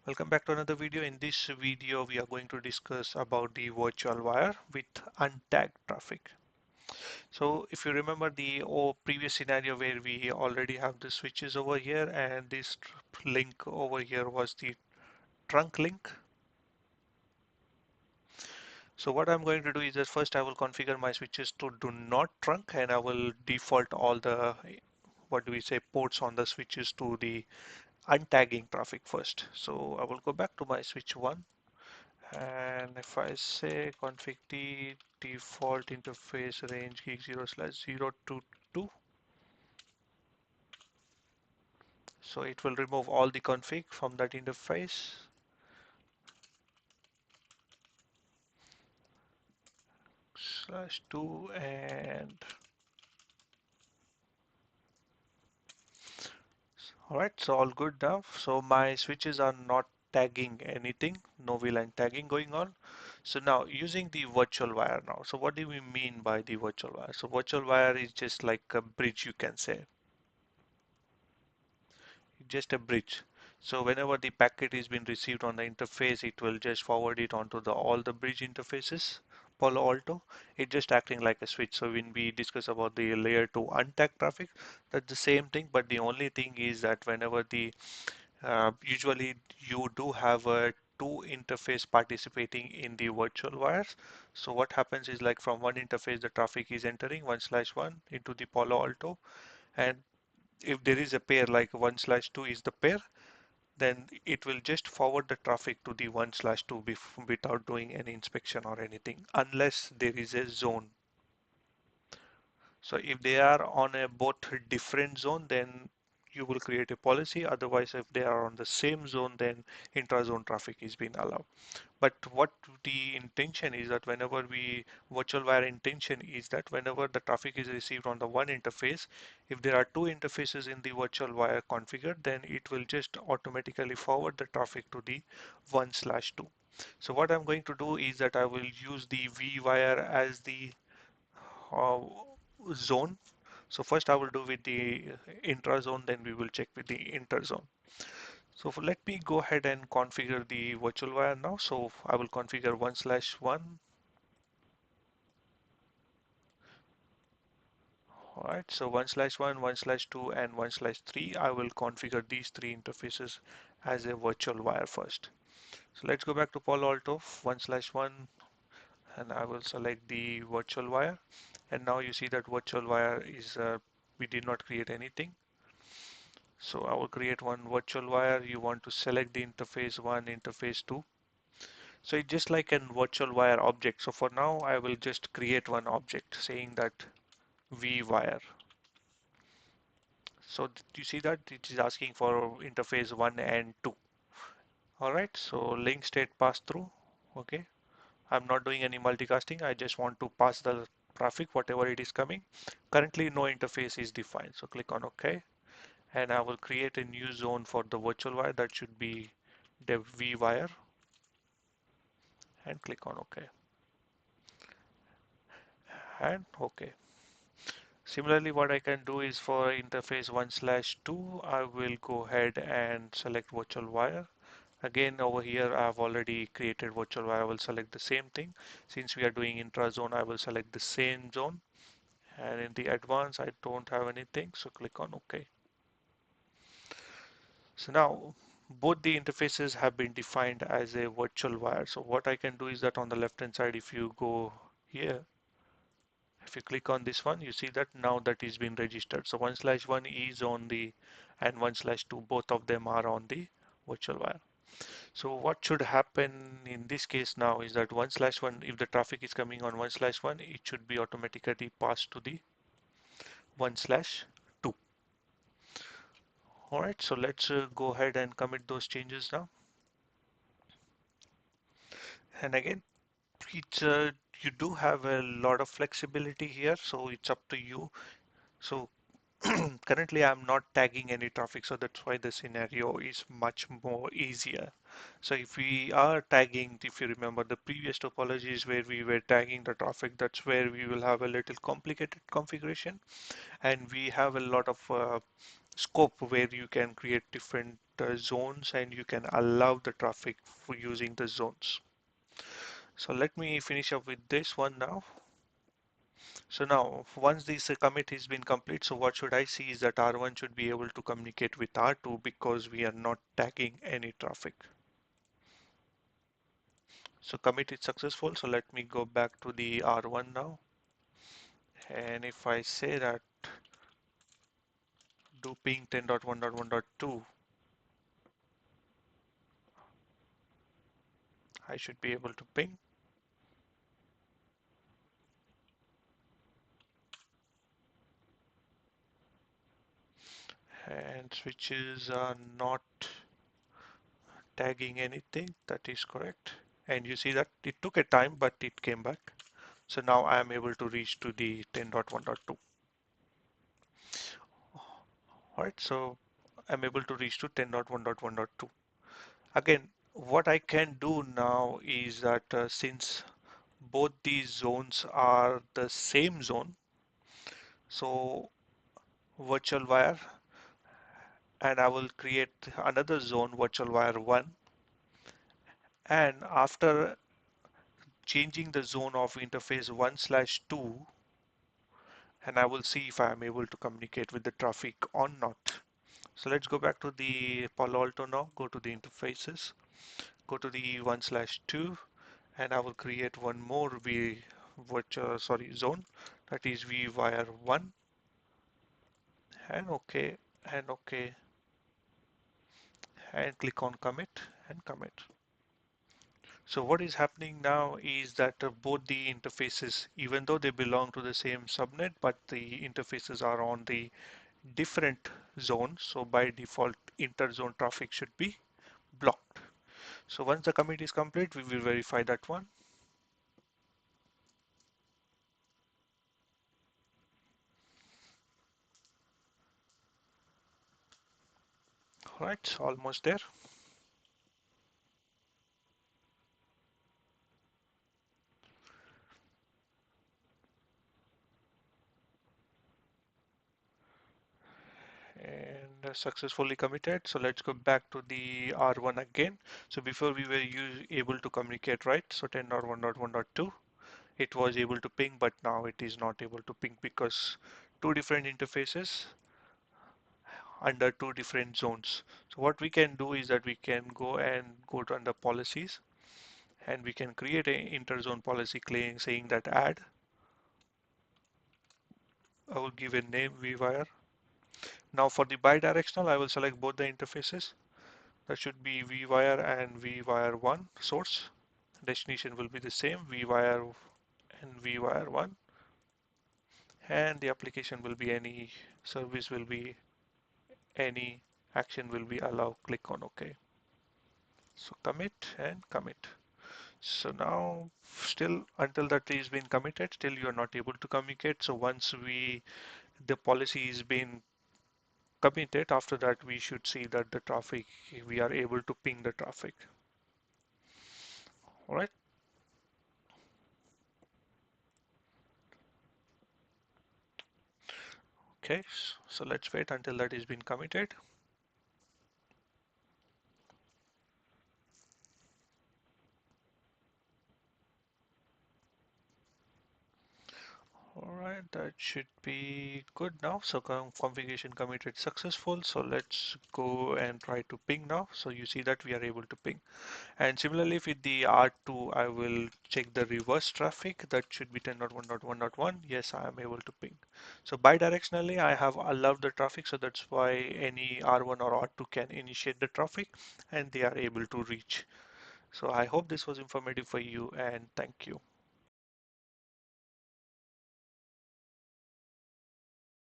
Welcome back to another video. In this video, we are going to discuss about the virtual wire with untagged traffic. So if you remember the previous scenario where we already have the switches over here and this link over here was the trunk link. So what I'm going to do is that first I will configure my switches to do not trunk and I will default all the what do we say ports on the switches to the untagging traffic first. So I will go back to my switch 1. And if I say config t default interface range gig 0/022, so it will remove all the config from that interface. /2 and all right, so all good now. So my switches are not tagging anything, no VLAN tagging going on. So now using the virtual wire now. So what do we mean by the virtual wire? So virtual wire is just like a bridge, you can say. Just a bridge. So whenever the packet is being received on the interface, it will just forward it onto all the bridge interfaces. Palo Alto, it's just acting like a switch. So when we discuss about the layer 2 untagged traffic, that's the same thing, but the only thing is that whenever the usually you do have a two interface participating in the virtual wires. So what happens is like from one interface the traffic is entering 1/1 into the Palo Alto, and if there is a pair like 1/2 is the pair, then it will just forward the traffic to the 1/2 without doing any inspection or anything unless there is a zone. So if they are on a both different zone, then you will create a policy. Otherwise, if they are on the same zone, then intra-zone traffic is being allowed. But what the intention is that whenever we virtual wire intention is that whenever the traffic is received on the one interface, if there are two interfaces in the virtual wire configured, then it will just automatically forward the traffic to the 1/2. So what I'm going to do is that I will use the vWire as the uh, zone. So first I will do with the intra zone, then we will check with the inter zone. So let me go ahead and configure the virtual wire now. So I will configure 1/1. All right, so 1/1, 1/2, and 1/3. I will configure these three interfaces as a virtual wire first. So let's go back to Palo Alto 1/1, and I will select the virtual wire. And now you see that virtual wire is we did not create anything. So I will create one virtual wire. You want to select the interface 1, interface 2. So it's just like an virtual wire object. So for now, I will just create one object saying that vWire. So you see that it is asking for interface 1 and 2. All right, so link state pass through. Okay, I'm not doing any multicasting. I just want to pass the traffic, whatever it is coming. Currently, no interface is defined. So click on OK. And I will create a new zone for the virtual wire that should be the vWire and click on OK and OK. Similarly, what I can do is for interface 1/2, I will go ahead and select virtual wire. Again, over here, I've already created virtual wire. I will select the same thing. Since we are doing intra zone, I will select the same zone. And in the advanced, I don't have anything, so click on OK. So now both the interfaces have been defined as a virtual wire. So what I can do is that on the left hand side, if you go here, if you click on this one, you see that now that is been registered. So 1/1 is on the and 1/2, both of them are on the virtual wire. So what should happen in this case now is that 1/1, if the traffic is coming on 1/1, it should be automatically passed to the 1/2. All right, so let's go ahead and commit those changes now. And again, it's you do have a lot of flexibility here, so it's up to you. So currently I'm not tagging any traffic, so that's why the scenario is much more easier. So if we are tagging, if you remember the previous topologies where we were tagging the traffic, that's where we will have a little complicated configuration, and we have a lot of scope where you can create different zones and you can allow the traffic for using the zones. So let me finish up with this one now. So now once this commit has been complete, so what should I see is that R1 should be able to communicate with R2 because we are not tagging any traffic. So commit is successful. So let me go back to the R1 now. And if I say that do ping 10.1.1.2, I should be able to ping. And switches are not tagging anything. That is correct. And you see that it took a time, but it came back. So now I am able to reach to the 10.1.2. All right, so I'm able to reach to 10.1.1.2. Again, what I can do now is that since both these zones are the same zone, so virtual wire, and I will create another zone, virtual wire 1, and after changing the zone of interface 1/2, and I will see if I am able to communicate with the traffic or not. So let's go back to the Palo Alto now, go to the interfaces, go to the 1/2, and I will create one more zone, that is vWire 1, and OK, and OK, and click on commit and commit. So what is happening now is that both the interfaces, even though they belong to the same subnet, but the interfaces are on the different zones. So by default, interzone traffic should be blocked. So once the commit is complete, we will verify that one. All right, almost there. And successfully committed. So let's go back to the R1 again. So before we were able to communicate, right? So 10.1.1.2, it was able to ping, but now it is not able to ping because two different interfaces under two different zones. So what we can do is that we can go and go to under policies, and we can create an interzone policy claim saying that add. I will give a name vWire. Now for the bidirectional, I will select both the interfaces. That should be vWire and vWire 1 source. Destination will be the same, vWire and vWire 1. And the application will be any, service will be any, action will be allow. Click on OK. So commit and commit. So now still until that is been committed, still you are not able to communicate. So once the policy is been committed, after that we should see that the traffic, we are able to ping the traffic. All right. Okay, so let's wait until that is been committed. All right, that should be good now. So configuration committed successful. So let's go and try to ping now. So you see that we are able to ping. And similarly with the R2, I will check the reverse traffic. That should be 10.1.1.1. Yes, I am able to ping. So bidirectionally, I have allowed the traffic. So that's why any R1 or R2 can initiate the traffic and they are able to reach. So I hope this was informative for you, and thank you.